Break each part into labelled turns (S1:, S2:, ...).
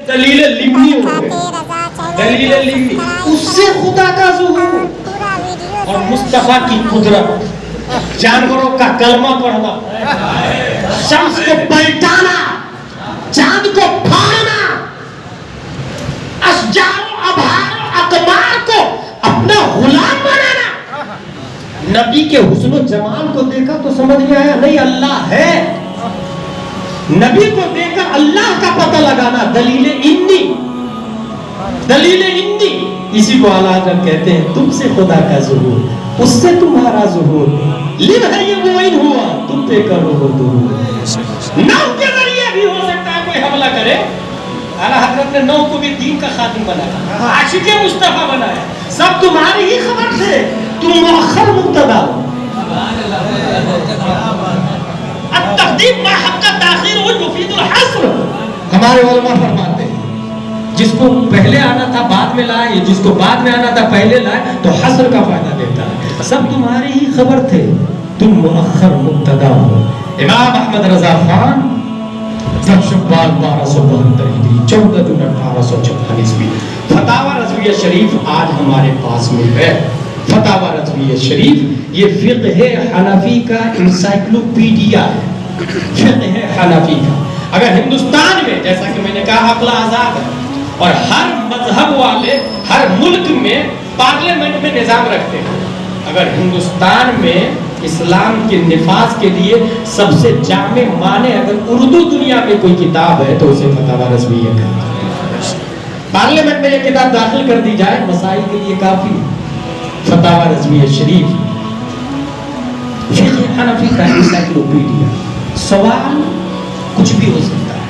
S1: دلیل لمنی ہو گئے، دلیل لمنی، اس سے خدا کا ظہور اور مصطفیٰ کی قدرت، جانوروں کا کلمہ پڑھنا، شمس کو پلٹانا، چاند کو پھاڑنا، اشجار و ابحار و اقمار کو اپنا غلام بنانا۔ نبی کے حسن و جمال کو دیکھا تو سمجھ میں آیا نہیں اللہ ہے، نبی کو دیکھ کر اللہ کا پتہ لگانا، دلیل انی، دلیل انی، اسی کو اعلیٰ حضرت کہتے ہیں تم سے خدا کا ظہور، اس سے تمہارا ظہور، لب ہے یہ معین ہوا تم پہ کرو وہ دور، نو کے ذریعے بھی ہو سکتا ہے کوئی حملہ کرے، اعلیٰ حضرت نے نو کو بھی دین کا خادم بنایا، عاشق مصطفیٰ بنایا، سب تمہاری ہی خبر سے، تم مؤخر مبتدا ہو، التقدیم ما حق تاخیر ہو یفید الحصر، ہمارے علماء فرماتے ہیں جس کو پہلے آنا تھا بعد میں لائے، جس کو بعد میں آنا تھا پہلے لائے تو حصر کا فائدہ دیتا ہے، سب تمہاری ہی خبر تھے تم مؤخر مبتدا ہو۔ امام احمد رضا خان 10 شوال 1272 ہجری 14 جون 1856 عیسوی، فتاوی رضویہ شریف آج ہمارے پاس میں ہے۔ فتاوی رضویہ شریف یہ فقہ حنفی کا انسائکلوپیڈیا ہے، فقہ حنفی کا۔ اگر ہندوستان میں جیسا کہ میں نے کہا عقل آزاد ہے اور ہر مذہب والے ہر ملک میں پارلیمنٹ میں نظام رکھتے ہیں، اگر ہندوستان میں اسلام کے نفاذ کے لیے سب سے جامع معنی اگر اردو دنیا میں کوئی کتاب ہے تو اسے فتاوی رضویہ کہتے ہیں۔ پارلیمنٹ میں یہ کتاب داخل کر دی جائے مسائل کے لیے کافی ہے۔ فتاوی رضویہ شریف فقہ حنفی کا انسائکلوپیڈیا، سوال کچھ بھی ہو سکتا ہے۔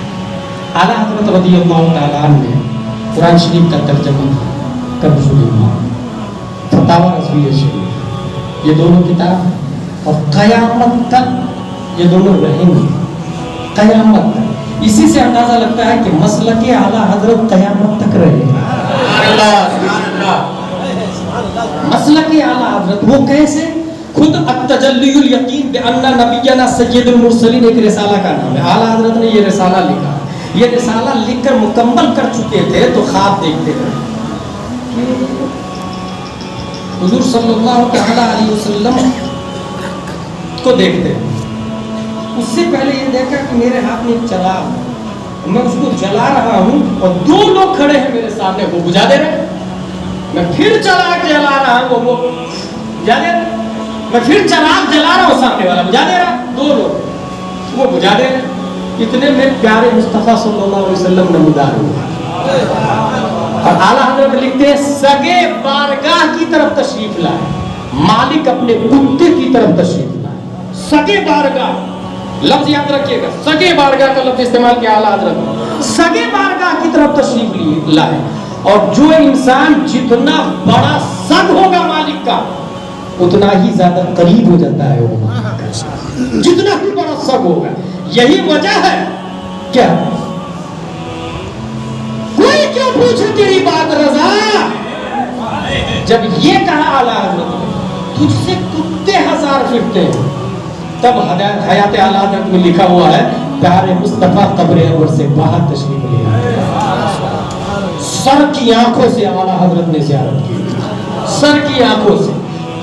S1: اعلیٰ حضرت رضی اللہ تعالیٰ عنہ نے قرآن شریف کا ترجمہ کنز الایمان، فتاوی رضویہ شریف، یہ دونوں کتاب اور قیامت تک یہ دونوں رہیں گے، قیامت تک۔ اسی سے اندازہ لگتا ہے کہ مسلک اعلیٰ حضرت قیامت تک رہے گا۔ مسلک اعلیٰ حضرت وہ کیسے؟ خود التجلی الیقین بأن نبینا سید المرسلین ایک رسالہ کا نام ہے، اعلیٰ حضرت نے یہ رسالہ لکھا، یہ رسالہ لکھ کر مکمل کر چکے تھے تو خواب دیکھتے تھے حضور صلی اللہ تعالیٰ علیہ وسلم کو دیکھتے ہیں۔ اس سے پہلے یہ دیکھا کہ میرے ہاتھ میں ایک چراغ ہے، میں اس کو جلا رہا ہوں اور 2 لوگ کھڑے ہیں میرے سامنے، وہ بجھا دے رہے ہیں، میں پھر چراغ جلا رہا ہوں، وہ بجھا دے رہے، میں پھر چراغ جلا رہا ہوں، سامنے والا بجھا دے رہا، 2 لوگ وہ بجھا دے رہے، اتنے میں پیارے مصطفیٰ صلی اللہ علیہ وسلم نمودار ہوا۔ اور اعلیٰ حضرت لکھتے ہیں سگے بارگاہ کی طرف تشریف لائے، مالک اپنے کتے کی طرف تشریف لائے، سگے بارگاہ لفظ یاد رکھیے گا، سگے بارگاہ کا لفظ استعمال کیا اعلیٰ حضرت، سگے بارگاہ کی طرف تشریف لائے۔ اور جو انسان جتنا بڑا سگ ہوگا مالک کا اتنا ہی زیادہ قریب ہو جاتا ہے وہ مالک کا، جتنا ہی بڑا سگ ہوگا۔ یہی وجہ ہے کیا کوئی کیوں پوچھے تیری بات رضا، جب یہ کہا اعلیٰ حضرت نے تجھ سے کتے 1000 پھرتے ہیں، تب حیات اعلیٰ حضرت میں لکھا ہوا ہے پیارے مصطفیٰ قبر انور سے باہر تشریف لے آئے، سر کی آنکھوں سے اعلیٰ حضرت نے زیارت کی، سر کی آنکھوں سے۔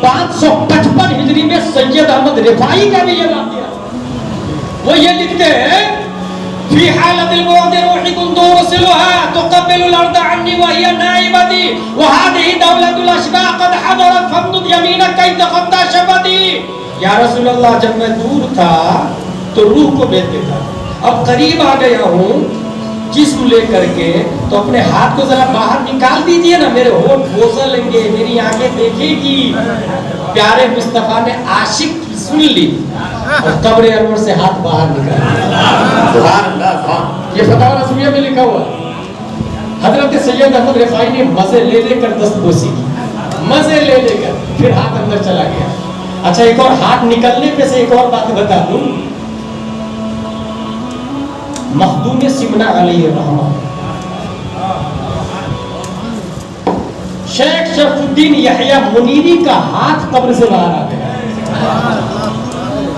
S1: 555 ہجری میں سید احمد رفاعی کا بھی یہ واقعہ، وہ یہ لکھتے ہیں فی حالت البعد روحی كنت ارسلها تقبل الارض عني وهي نائبتي وهذه دولة الاشباح قد حضرت فامدد يمينك كي تخطى شفتي۔ یا رسول اللہ جب میں دور تھا تو روح کو بھیج دیتا، اب قریب آ گیا ہوں جسم لے کر کے تو اپنے ہاتھ کو ذرا باہر نکال دیجئے نا، میرے ہونٹ بوسہ لیں گے، میری آنکھیں دیکھے گی۔ پیارے مصطفیٰ نے عاشق سن لی اور قبر انور سے ہاتھ باہر نکالا۔ سبحان اللہ، یہ فتاوی رضویہ میں لکھا ہوا۔ حضرت سید احمد رفاعی نے مزے لے لے کر دستبوسی کی، مزے لے لے کر پھر ہاتھ اندر چلا گیا۔ اچھا ایک اور ہاتھ نکلنے پہ سے ایک اور بات بتا دوں، مخدوم سمنہ علیہ الرحمہ شیخ شرف الدین یحییٰ منیری کا ہاتھ قبر سے باہر آ گیا،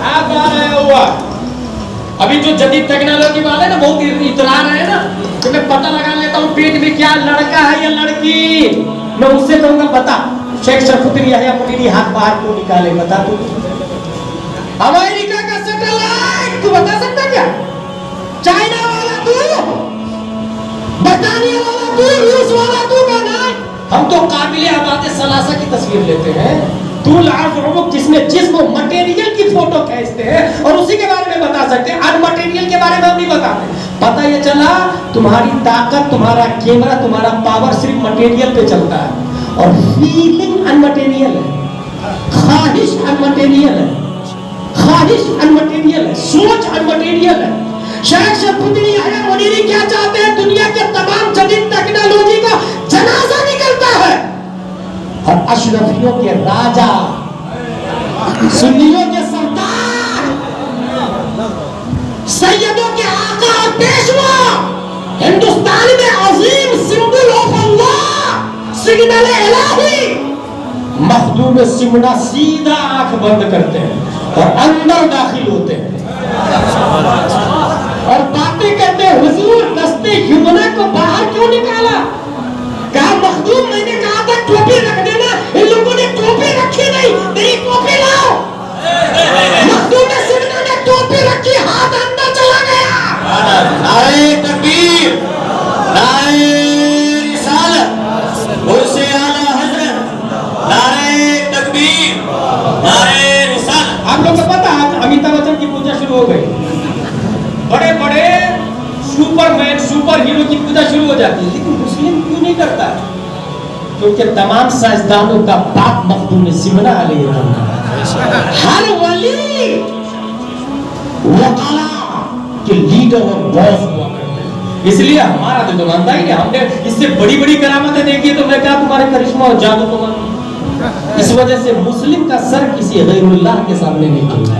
S1: ہاتھ باہر آیا ہوا۔ ابھی جو جدید ٹیکنالوجی والے نا بہت اترا رہے ہیں نا کہ میں پتہ لگا لیتا पेट में क्या लड़का है या लड़की? मैं उससे कहूंगा बता, शेख शरफुद्दीन याहिया मुनीरी हाथ बाहर क्यों निकाले, बता तू। अमेरिका का सैटेलाइट तू बता सकता क्या? चाइना वाला तू, बर्तानिया वाला तू, रूस वाला तू का ना। हम तो काबिले आबाद सलासा की तस्वीर लेते हैं, तू लाजरूब जिसमें जिस्म मटेरियल की फोटो खींचते हैं और उसी के बारे में बता सकते हैं, अनमटेरियल के बारे में हम नहीं बताते। पता ये चला तुम्हारी ताकत, तुम्हारा कैमरा, तुम्हारा पावर सिर्फ मटेरियल पे चलता है और फीलिंग अनमटेरियल है, ख्वाहिश अनमटेरियल है, ख्वाहिश अनमटेरियल है, सोच अनमटेरियल है। शेख शरफुद्दीन याहिया मुनीरी क्या चाहते हैं? दुनिया के तमाम जदीद टेक्नोलॉजी का जनाजा निकलता है और अशरफियों के राजा, सुन्नियों के सरदार, सैयदों के आका और पेशवा, हिंदुस्तान में अजीम सिंबल ऑफ अल्लाह, सिग्नल इलाही, मखदूम सिमना सीधा आंख बंद करते हैं और अंदर दाखिल होते हैं और बातें करते हैं। हुजूर दस्ते युमना को बाहर क्यों निकाला? कहा मखदूम मैंने कहा था टोपी रख देना, इन लोगों ने टोपी रखी नहीं, मेरी टोपी लाओ। मखदूम सिमना ने टोपी रखी, हाथ अंदर चला गया। नारे तकबीर, नारे रिसालत, उर्से आला हजरत, नारे तकबीर, नारे रिसालत। आप लोग को पता है अमिताभ बच्चन की पूजा शुरू हो गई, बड़े बड़े सुपरमैन सुपर हीरो की पूजा शुरू हो जाती है, लेकिन मुस्लिम क्यों नहीं करता? क्योंकि तमाम साइंसदानों का बाप मखदूम सिमना हर वली वकाला के लीडर और बॉस हुआ करते हैं। इसलिए हमारा तो जमानता ही नहीं, हमने इससे बड़ी बड़ी करामतें देखी तो मैं क्या तुम्हारे करिश्मा और जादू को मानूं? इस वजह से मुस्लिम का सर किसी गैरुल्लाह के सामने नहीं झुकता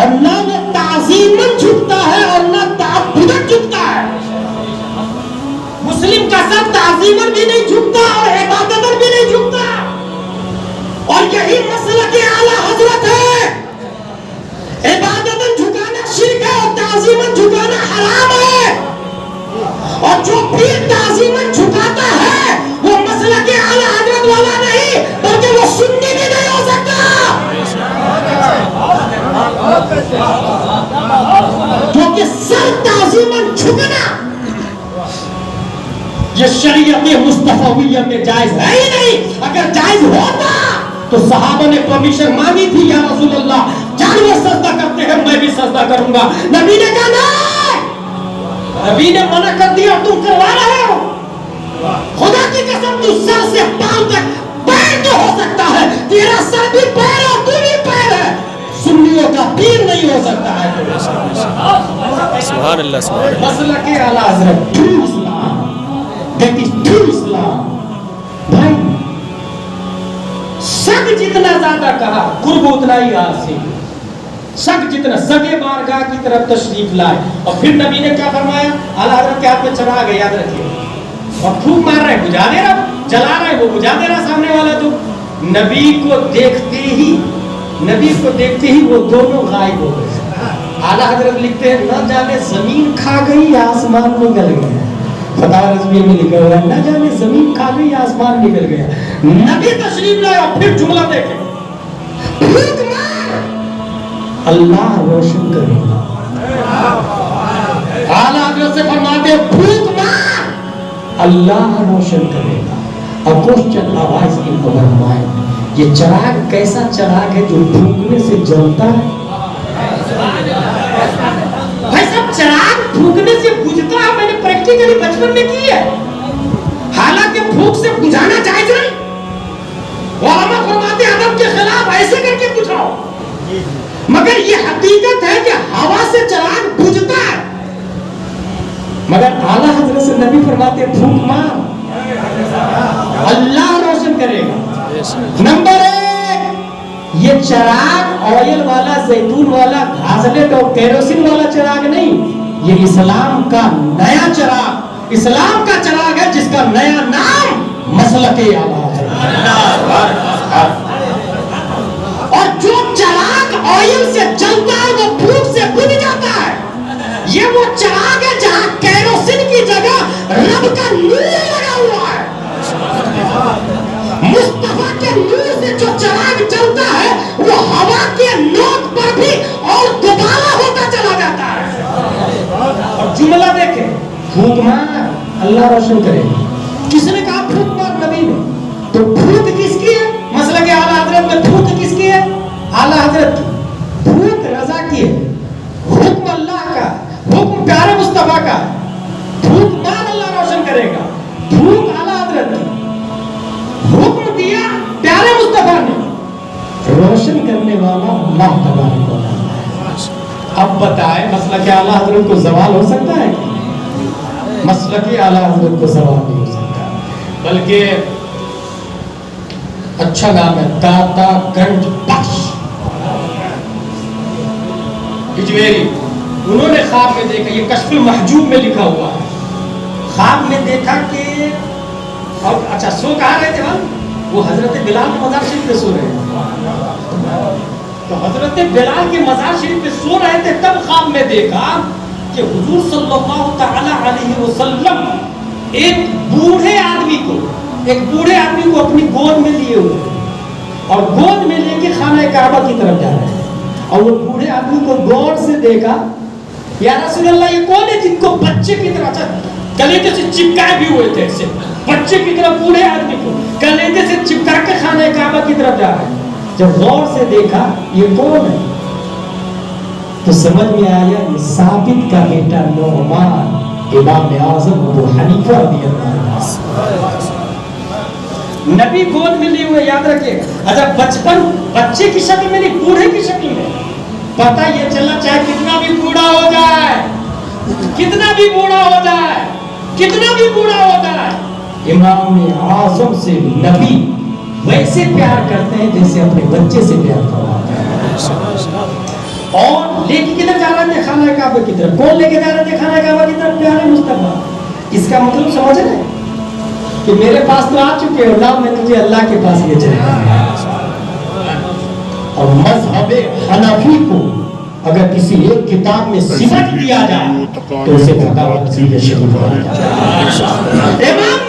S1: और ना वो ताज़ीमन झुकता है और ना ताअब्बुदन झुकता है। मुस्लिम का सर ताज़ीमन भी नहीं झुकता और इबादतन भी नहीं झुकता और यही मसलक आला हजरत है। इबादतन झुकाना शिर्क है और ताज़ीमन झुकाना हराम है और जो पीर ताज़ीमन झुकाता है वो मसलक आला हजरत वाला नहीं बल्कि वो सुन्नी भी नहीं हो सकता। क्योंकि सर ताज़ीमन झुकना ये शरीयत मुस्तफावियत में जायज है ही नहीं। अगर जायज होता तो सहाबा ने परमिशन मांगी थी, या रसूल अल्लाह जानवर सजदा करते हैं मैं भी सजदा करूंगा। नबी ने कहा नहीं, नबी ने मना कर दिया, तुम करवा रहे हो। खुदा की कसम तू सर से पांव तक पैर तो हो सकता है, तेरा सर भी पैर और तू भी पैर है, सुन्नियों का पीर नहीं हो सकता है। सुभान अल्लाह, सुभान अल्लाह। मसलक Ala Hazrat true Islam, that is true Islam. भाई सग जितना ज्यादा कहा कुर्ब उतना ही आसी, सग जितना सगे बारगाह की तरफ तशरीफ लाए। और फिर नबी ने क्या फरमाया? आला हजरत के हाथ में चराग है, याद रखिए, और फूंक मार रहे बुझा दे रहा, जला रहे वो बुझा दे रहा सामने वाला। तो नबी को देखते ही वो दोनों गायब हो गए। आला हजरत लिखते हैं न जाने जमीन खा गई आसमान निकल गया। फतवा रज़विया में लिखा हुआ है न जाने जमीन खा गई आसमान निकल गया। नबी तशरीफ लाए और फिर जुमला देखे, फूंक मार, अल्लाह रोशन करेगा। आला हजरत से फरमाते फूंक मार, अल्लाह रोशन करेगा। अब क्वेश्चन आवाज की फरमाए, ये चिराग कैसा चिराग है जो फूंकने से जलता है? भाई साहब चिराग फूंकने से बुझता है, मैंने प्रैक्टिकली बचपन में की है। हालांकि फूंक से बुझाना जायज नहीं, उलमा फरमाते हैं अदब के खिलाफ ऐसे करके बुझाओ, मगर ये हकीकत है कि हवा से चिराग बुझता है। मगर आला हजरत से नबी फरमाते फूंक मार, अल्लाह रोशन करेगा। नंबर एक, ये चिराग ऑयल वाला, जैतून वाला, घासलेट और केरोसिन वाला चिराग नहीं, ये इस्लाम का नया चिराग, इस्लाम का चिराग है जिसका नया नाम मसलके आला है। और जो चिराग ऑयल से जलता है वो फूंक से बुझ जाता है। ये वो चिराग है जहां केरोसिन की देखे, फूक मार अल्लाह रोशन करे। किसने कहा फूक मार? नबी ने। तो फूक किसकी है? मसला के आला हजरत में फूक किसकी है? आला हजरत की। फूक रजा की है, हुक्म अल्लाह का, हुक्म प्यारे मुस्तफा का। फूक मार अल्लाह रोशन करेगा, फूक आला हजरत की। हुक्म दिया प्यारे मुस्तफा ने, रोशन करने वाला अल्लाह तबारक व तआला। अब बताए मसला के आला हजरत को जवाल हो सकता है? मसला के आला हजरत को जवाल नहीं हो सकता, बल्कि अच्छा नाम है दाता गंज बख्श इजवेरी। उन्होंने ख्वाब में देखा, ये कश्फुल महजूब में लिखा हुआ है, ख्वाब में देखा कि और अच्छा सो कहाँ रहे थे हम? वो हजरत बिलाल के मज़ार शरीफ पे सो रहे हैं। तो हजरत बिलाल के मज़ार शरीफ पे सो रहे थे, तब ख्वाब में देखा कि हुजूर सल्लल्लाहु तआला अलैहि वसल्लम एक बूढ़े आदमी को अपनी गोद में लिए हुए और गोद में लेके खाना काबा की तरफ जा रहे हैं। और वो बूढ़े आदमी को गौर से देखा, या रसूल अल्लाह ये कौन है जिनको बच्चे की तरह कलेजे से चिपकाए भी हुए थे, ऐसे बच्चे की तरह बूढ़े आदमी को कलेजे से चिपका के खाना काबा की तरफ जा रहे हैं। जब गौर से देखा ये कौन है, तो समझ में आया ये साबित का बेटा नौमान इमाम आज़म अबू हनीफा रज़ियल्लाहु अन्हु। नबी गोद में लिए हुए, याद रखिएगा। अच्छा बच्चे की शक्ल में नहीं, बूढ़े की शक्ल में। पता ये चला चाहे कितना भी बूढ़ा हो जाए, इमाम आज़म से नबी वैसे प्यार करते हैं जैसे अपने बच्चे से प्यार करते हैं। और लेके किधर जा रहे थे? खाना काबा की तरफ। कौन लेके जा रहे थे खाना काबा की तरफ? प्यारे मुस्तफा। इसका मतलब समझ रहे हैं कि मेरे पास तो आ चुके हो ना, मैं तुझे अल्लाह के पास ले चलूंगा। और मज़हब हनफी को अगर किसी एक किताब में सिमट दिया जाए तो उसे फतवा नसीब शरीफ कहा जाता है।